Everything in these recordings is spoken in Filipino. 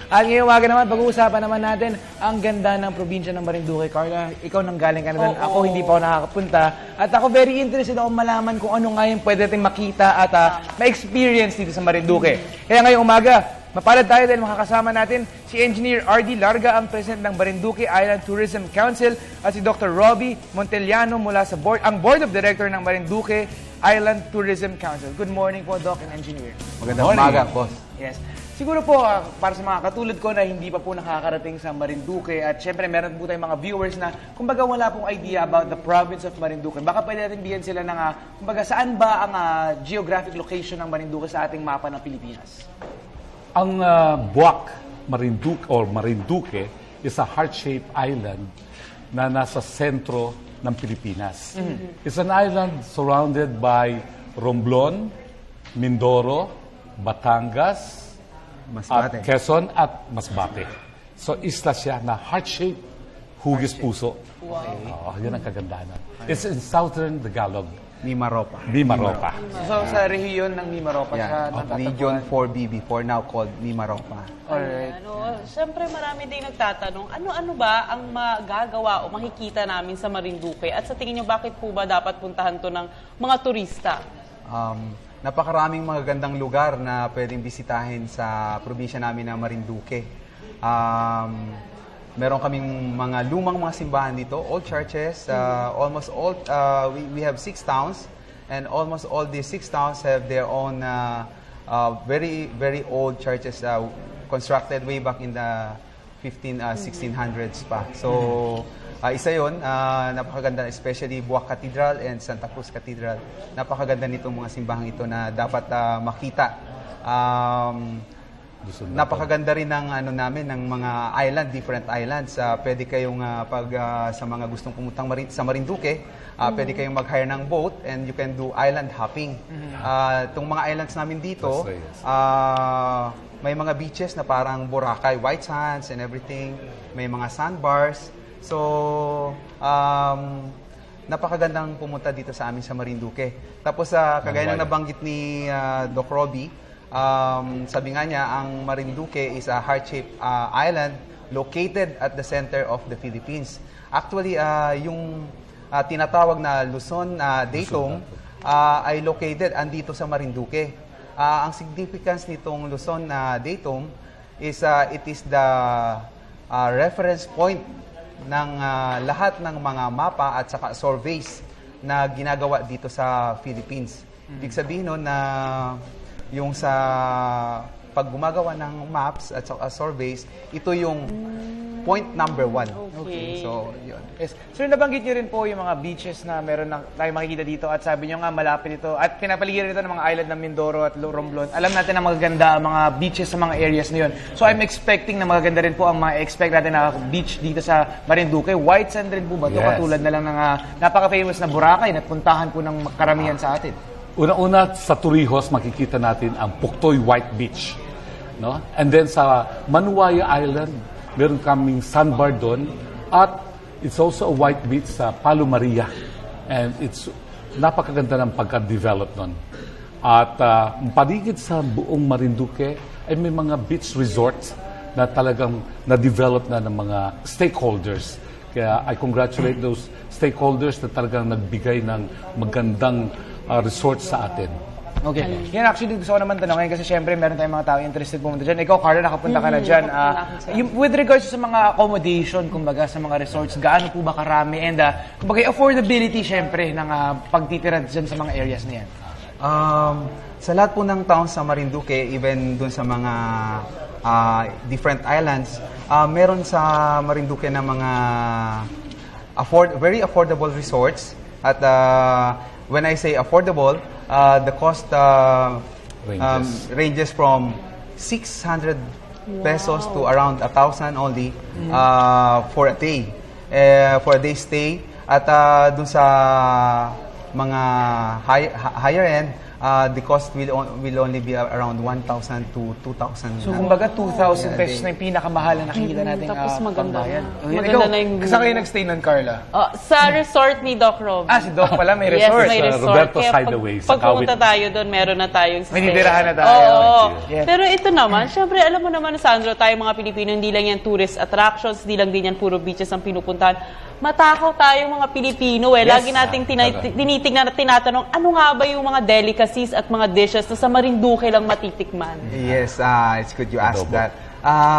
At ngayong umaga naman, pag-uusapan naman natin ang ganda ng probinsya ng Marinduque. Carla, ikaw nang galing ka na doon. Ako hindi pa ako nakakapunta. At ako very interested ako malaman kung ano nga yung pwede natin makita at ma-experience dito sa Marinduque. Kaya ngayong umaga, mapalad tayo dahil makakasama natin si Engineer R.D. Larga, ang President ng Marinduque Island Tourism Council, at si Dr. Robbie Montellano mula sa ang Board of Director ng Marinduque Island Tourism Council. Good morning po, Doc and Engineer. Magandang umaga, boss. Yes. Siguro po, para sa mga katulad ko na hindi pa po nakakarating sa Marinduque, at syempre meron po tayong mga viewers na kumbaga wala pong idea about the province of Marinduque. Baka pwede natin bigyan sila ng kumbaga saan ba ang geographic location ng Marinduque sa ating mapa ng Pilipinas? Ang Buwak, Marinduque is a heart-shaped island na nasa sentro ng Pilipinas. It's an island surrounded by Romblon, Mindoro, Batangas, Masbate. at Quezon at Masbate. So isla siya na heart-shaped, hugis puso. Wow. Yun ang kagandahan. It's in southern Tagalog. Mimaropa. Mimaropa. So sa rehiyon ng Mimaropa siya Yeah, natatagpuan. Region 4BB4, now called Mimaropa. Alright. Siyempre marami din nagtatanong, ano ba ang magagawa o makikita namin sa Marinduque? At sa tingin niyo, bakit po ba dapat puntahan to ng mga turista? Napakaraming mga gandang lugar na pwedeng bisitahin sa probinsya namin na Marinduque. Meron kaming mga lumang mga simbahan dito, old churches, almost all, we have 6 towns, and almost all these 6 towns have their own very, very old churches constructed way back in the 1600s pa. So, isa yun, napakaganda, especially Buwak Cathedral and Santa Cruz Cathedral. Napakaganda nitong mga simbahang ito na dapat makita. Napakaganda rin ng namin ng mga island, different islands. Pwede kayong sa mga gustong pumuntang sa Marinduque, pwede kayong mag-hire ng boat and you can do island hopping. Itong mga islands namin dito, may mga beaches na parang Boracay, White Sands and everything. May mga sandbars. So, napakagandang pumunta dito sa amin sa Marinduque. Tapos, kagaya ng nabanggit ni Doc Robbie, sabi nga niya, ang Marinduque is a heart-shaped island located at the center of the Philippines. Actually, yung tinatawag na Luzon Datong ay located andito sa Marinduque. Ang significance nitong Luzon Datong is it is the reference point ng lahat ng mga mapa at saka surveys na ginagawa dito sa Philippines. Ibig sabihin nun na yung sa pag gumagawa ng maps at surveys, ito yung point number 1. Okay. So, yun. Yes. So nabanggit niyo rin po yung mga beaches na meron na tayo makikita dito at sabi niyo nga malapit ito at pinapaligiran ito ng mga island ng Mindoro at Romblon. Alam natin na magaganda ang mga beaches sa mga areas na yun. So I'm expecting na magaganda rin po ang ma-expect natin na beach dito sa Marinduque. White sand rin po ba ito? Yes. Katulad na lang ng napaka-famous na Boracay na puntahan po ng karamihan sa atin. Una-una sa Torrijos, makikita natin ang Puktoy White Beach. No? And then sa Manuaya Island, meron kaming sandbar doon. At it's also a white beach sa Palo Maria. And it's napakaganda ng pagka-develop doon. At paligid sa buong Marinduque ay may mga beach resorts na talagang na-develop na ng mga stakeholders. Kaya I congratulate those stakeholders na talagang nagbigay ng magandang resort sa atin. Okay. Yan actually gusto ko naman tanongin kasi syempre meron tayong mga tao interested pumunta dyan. Ikaw, Carla, nakapunta ka na dyan. With regards sa mga accommodation, kumbaga sa mga resorts, gaano po ba karami? And kumbaga affordability syempre ng pagtitira dyan sa mga areas na yan. Sa lahat po ng towns sa Marinduque, even dun sa mga different islands, meron sa Marinduque na mga very affordable resorts. At when I say affordable, the cost ranges from 600 pesos to around 1,000 only for a day. For a day stay. At dun sa mga higher end, the cost will only be around 1,000 to 2,000. So, kumbaga, 2,000 pesos na yung pinakamahal na nakikita natin Tapos maganda pambayad. na. Oh, yun. Maganda Ikaw, na yung saan kayo view. nagstay nun, Carla? Sa resort ni Doc Rob. Si Doc pala, may Yes, resort. may Sa resort. Roberto's Kaya Hideaway, sa pag pumunta Kawit. tayo doon, meron na tayong May stay. nitirahan na tayo. Oo. Yes. Pero ito naman, syempre, alam mo naman, Sandro, tayo mga Pilipino, hindi lang yan tourist attractions, hindi lang din yan puro beaches ang pinupuntahan. Matakaw tayong mga Pilipino eh. Lagi nating tinitignan at tinatanong, ano nga ba yung mga delicacies at mga dishes na sa Marinduque lang matitikman? Yes, it's good you asked that.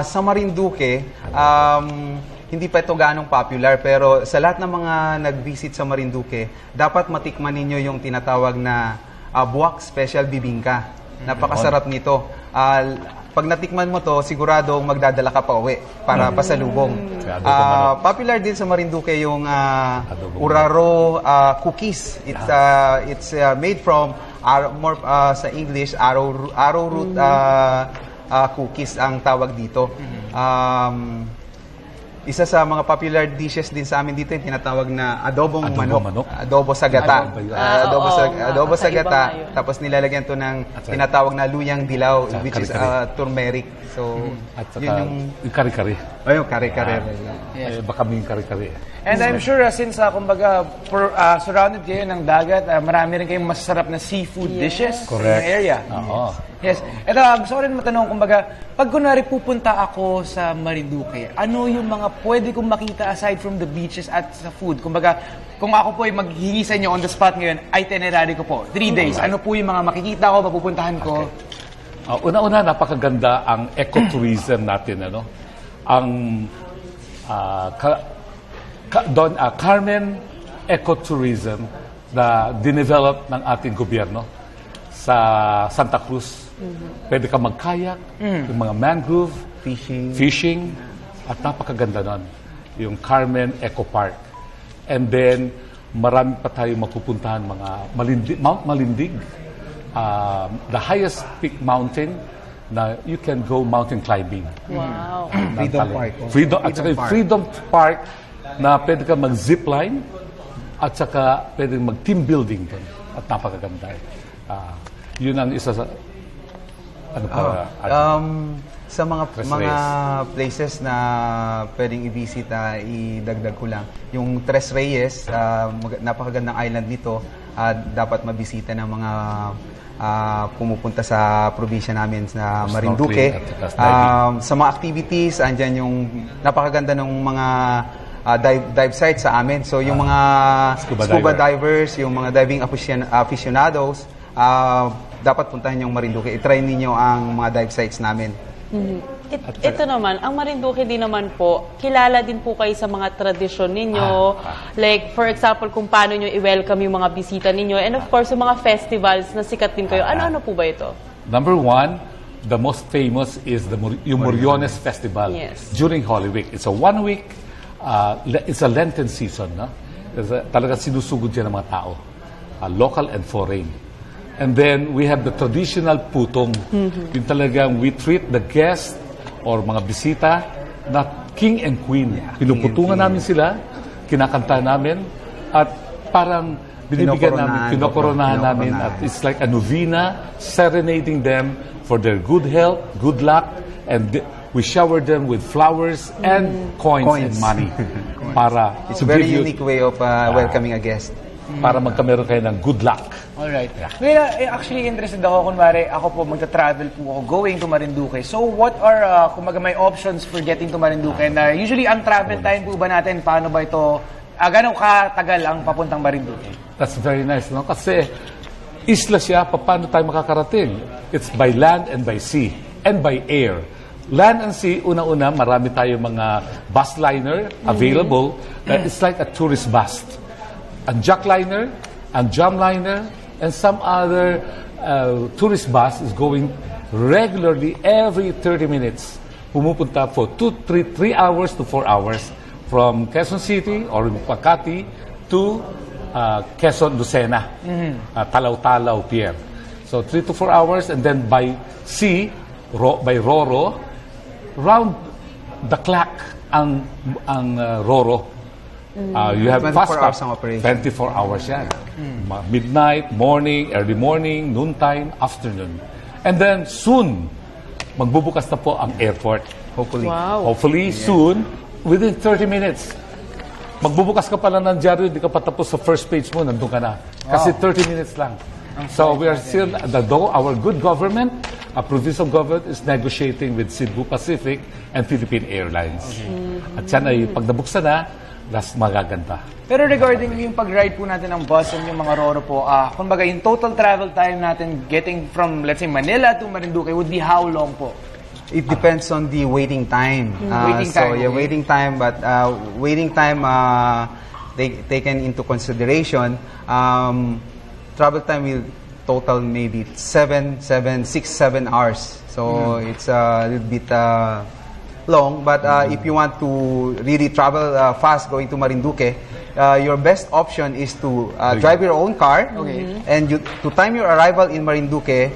Sa Marinduque, hindi pa ito ganong popular, pero sa lahat ng mga nag-visit sa Marinduque, dapat matikman ninyo yung tinatawag na buwak special bibingka. Napakasarap nito. Pag natikman mo to, siguradong magdadala ka pa uwi para pasalubong. Popular din sa Marinduque yung Uraro cookies. It's made from sa English arrowroot cookies ang tawag dito. Isa sa mga popular dishes din sa amin dito yung tinatawag na adobong manok. Adobo sa gata. Adobo sa Kakaiba gata. nga yun. Tapos nilalagyan to ng tinatawag na luyang dilaw, At which is kare-kare. turmeric. So, At yun saka, yung... yung kare-kare. yung kare-kare. Baka may kare-kare. And I'm sure since kumbaga surrounded kayo ng dagat, marami rin kayong masasarap na seafood dishes Correct. in the area. Oo. Yes. Ito, gusto ko rin matanong, kumbaga, pag kunwari pupunta ako sa Marinduque, ano yung mga pwede kong makita aside from the beaches at sa food? Kumbaga, kung ako po ay maghihingi sa inyo on the spot ngayon, itinerary ko po, 3 days, ano po yung mga makikita ko, mapupuntahan ko? Una-una, napakaganda ang ecotourism natin. Ang Carmen Ecotourism na dinevelop ng ating gobyerno sa Santa Cruz. Pwede ka mag-kayak, yung mga mangrove, fishing, at napakaganda nun. Yung Carmen Eco Park. And then, marami pa tayong mapupuntahan, mga Mount Malindig, the highest peak mountain na you can go mountain climbing. Wow. Freedom Park. Freedom Park na pwede ka mag-zipline at saka pwede mag-team building doon. At napakaganda. Yun ang isa sa Sa mga Tres places na pwedeng i-visit, idagdag ko lang. Yung Tres Reyes, napakagandang island nito. Dapat mabisita ng mga pumupunta sa probinsya namin sa Marinduque. Snorkeling at Sa mga activities, andyan yung napakaganda ng mga dive sites sa amin. So yung mga scuba divers, yung mga diving aficionados, dapat puntahan yung Marinduque. I-try ninyo ang mga dive sites namin. Ito naman, ang Marinduque din naman po, kilala din po kayo sa mga tradisyon ninyo. Like, for example, kung paano nyo i-welcome yung mga bisita ninyo. And of course, yung mga festivals na sikat din kayo. Ano-ano po ba ito? Number one, the most famous is yung Moriones Festival. Yes. During Holy Week. It's a 1 week, it's a Lenten season. No? Talagang sinusugod yan ng mga tao. Local and foreign. And then, we have the traditional putong. Yung talagang we treat the guest or mga bisita na king and queen. Pinuputungan namin sila, kinakanta namin, at parang binibigyan namin, kinokoronahan namin. At it's like a novena, serenading them for their good health, good luck, and we shower them with flowers and coins and money. Para It's a very unique way of welcoming a guest. Para magkameron kayo ng good luck. Alright. Well, actually interested ako, kunwari, ako po magta-travel po ako going to Marinduque. So what are, kumaga may options for getting to Marinduque? And usually, ang travel time po ba natin, paano ba ito, gano'ng katagal ang papuntang Marinduque? That's very nice, no? Kasi isla siya, paano tayo makakarating? It's by land and by sea and by air. Land and sea, una-una, marami tayo mga bus liner available. It's like a tourist bus. Ang jackliner, ang jamliner, and some other tourist bus is going regularly every 30 minutes. Pumupunta for 3 hours to 4 hours from Quezon City or Makati to Quezon, Lucena, Talaw-Talaw Pier. So 3 to 4 hours, and then by sea, by Roro, round the clock ang Roro. You have 24 fast hours craft. ang operation. 24 hours yan. Midnight, morning, early morning, noontime, afternoon. And then soon, magbubukas na po ang airport. Hopefully. Wow. Hopefully soon, within 30 minutes. Magbubukas ka pala ng dyaryo, hindi ka pa tapos sa first page mo, nandun ka na. Kasi 30 minutes lang. So we are still, our good government, provincial government is negotiating with Cebu Pacific and Philippine Airlines. At yan ay pag nabuksan na, mas magaganda. Pero regarding yung pag-ride po natin ng bus and yung mga Roro po, kumbaga yung total travel time natin getting from, let's say, Manila to Marinduque would be how long po? It depends on the waiting time. Waiting So time, yeah, okay. waiting time, but waiting time taken into consideration, travel time will total maybe 6, 7 hours. So it's a little bit long, but if you want to really travel fast going to Marinduque, your best option is to drive your own car, and to time your arrival in Marinduque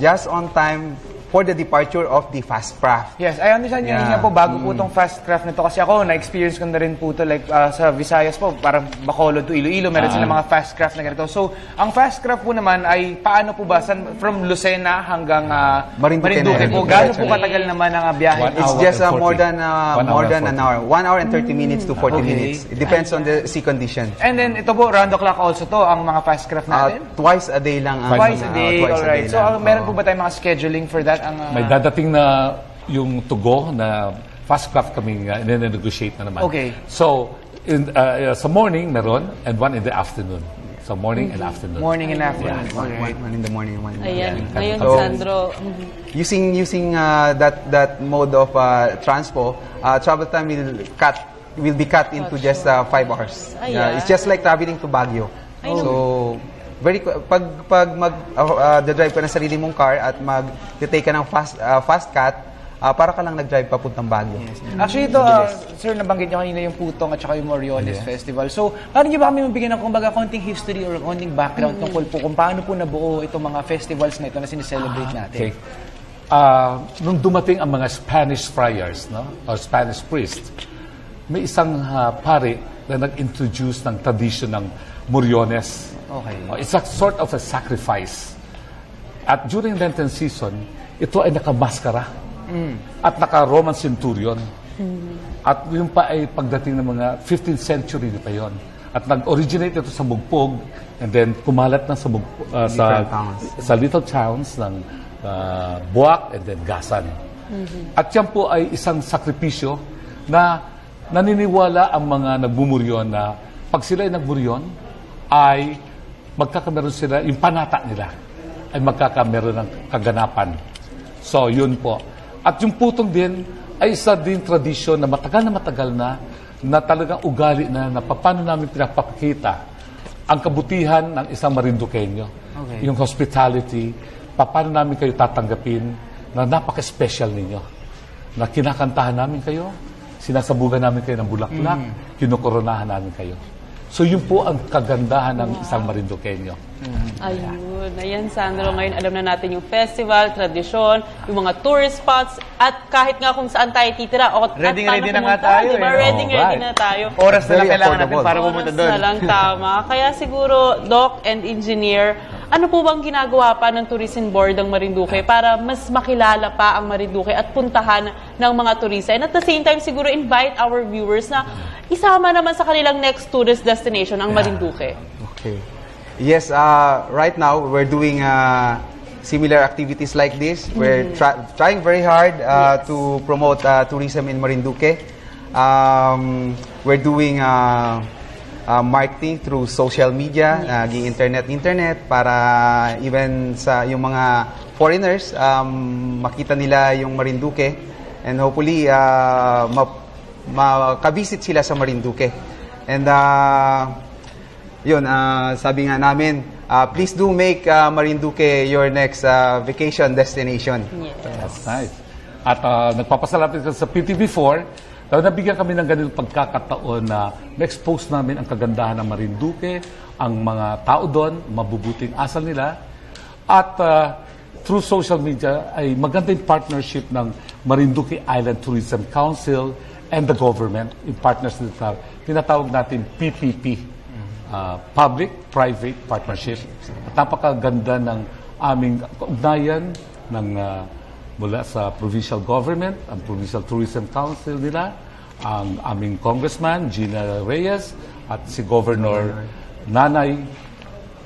just on time for the departure of the fast craft. Yes, I understand yun nga po, bago po itong fast craft na to. Kasi ako, na-experience ko na rin po ito, like sa Visayas po, parang Bacolod to Iloilo, meron sila mga fast craft na ganito. So, ang fast craft po naman ay paano po ba, from Lucena hanggang Marinduque Marinduque na. po? Gaano po katagal naman ang biyahe? 1 It's hour just and 40. more than 1 an hour. 1 hour and 30 minutes to 40 minutes. It depends on the sea condition. And then, ito po, round the clock also to, ang mga fast craft natin? Twice a day lang. ang- Twice a day, twice a alright. day So, lang. meron po ba tayong mga scheduling for that? May dadating na yung to-go na fast craft kaming negotiate na naman. Okay. So, sa morning meron and one in the afternoon. So, morning and afternoon. Morning and afternoon. Alright. One in the morning, one in the Ayan. afternoon. Ngayon, So, Sandro, Using that mode of transpo, travel time will be cut into just 5 hours. Ayan. It's just like traveling to Baguio. So pag drive ka ng sarili mong car at mag-take ka ng fast cut, para ka lang nag-drive papuntang Baguio. Actually, ito, sir, nabanggit nyo kanina yung Putong at saka yung Moriones Festival. So, paano nyo ba kami mabigyan ng kumbaga konting history or konting background tungkol po kung paano po nabuo itong mga festivals na ito na sineselebrate natin? Okay. Nung dumating ang mga Spanish friars, no, or Spanish priest, may isang pare na nag-introduce ng tradition ng Moriones. Okay. It's a sort of a sacrifice. At during Lenten season, ito ay nakamaskara at naka-Roman centurion. At yun pa ay pagdating ng mga 15th century pa yon. At nag-originate ito sa Mugpog and then kumalat na sa sa little towns ng Buwak and then Gasan. At yan po ay isang sakripisyo na naniniwala ang mga nagmumuryon na pag sila ay nagmuryon, ay magkakameron sila, yung panata nila, ay magkakameron ng kaganapan. So, yun po. At yung putong din, ay isa din tradisyon na matagal na talagang ugali na paano namin pinapakita ang kabutihan ng isang Marinduqueño. Okay. Yung hospitality, paano namin kayo tatanggapin na napaka-special ninyo. Na kinakantahan namin kayo, sinasabugan namin kayo ng bulaklak, kinukoronahan namin kayo. So yun po ang kagandahan ng isang Marinduqueño. ayun. Ayan, Sandro, ngayon alam na natin yung festival, tradisyon, yung mga tourist spots, at kahit nga kung saan tayo titira. Ready at paano na nga pumunta, tayo, diba? eh. Ready Alright. na tayo. Oras na lang Very kailangan natin affordable. para pumunta doon. Oras na lang, tama. Kaya siguro, Doc and Engineer, ano po bang ginagawa pa ng Tourism Board ng Marinduque para mas makilala pa ang Marinduque at puntahan ng mga turista? And at the same time, siguro invite our viewers na isama naman sa kanilang next tourist destination ang Marinduque. Okay. Yes, right now we're doing similar activities like this. We're trying very hard to promote tourism in Marinduque. We're doing marketing through social media, internet para even sa yung mga foreigners makita nila yung Marinduque and hopefully makabisit sila sa Marinduque. And yun, sabi nga namin, please do make Marinduque your next vacation destination. That's nice. At nagpapasalamat ka sa PTV4 na nabigyan kami ng ganitong pagkakataon na na-expose namin ang kagandahan ng Marinduque, ang mga tao doon, mabubuting asal nila. At through social media ay maganda yung partnership ng Marinduque Island Tourism Council and the government in partnership sa tinatawag natin PPP, Public-Private Partnership. At napakaganda ng aming ugnayan ng mula sa provincial government, ang Provincial Tourism Council nila, ang aming Congressman, Gina Reyes, at si Governor Nanay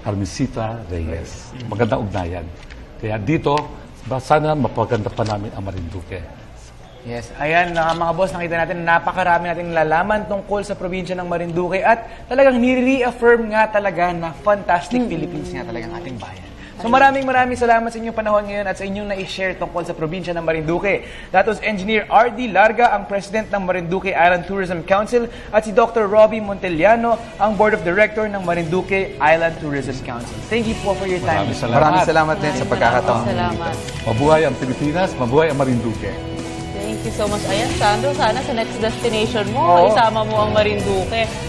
Carmesita Reyes. Magandang ugnayan. Kaya dito, sana mapaganda pa namin ang Marinduque. Yes, ayan mga boss, nakita natin napakarami nating lalaman tungkol sa probinsya ng Marinduque at talagang nire-reaffirm nga talaga na fantastic Philippines nga talaga ang ating bayan. So maraming salamat sa inyong panahon ngayon at sa inyong na-share tungkol sa probinsya ng Marinduque. That was Engineer R.D. Larga, ang President ng Marinduque Island Tourism Council, at si Dr. Robbie Montellano, ang Board of Director ng Marinduque Island Tourism Council. Thank you po for your time. Maraming salamat din sa pagkakataon. Salamat. Mabuhay ang Pilipinas, mabuhay ang Marinduque. Thank you so much. Ayan, Sandro, sana sa next destination mo, isama mo ang Marinduque.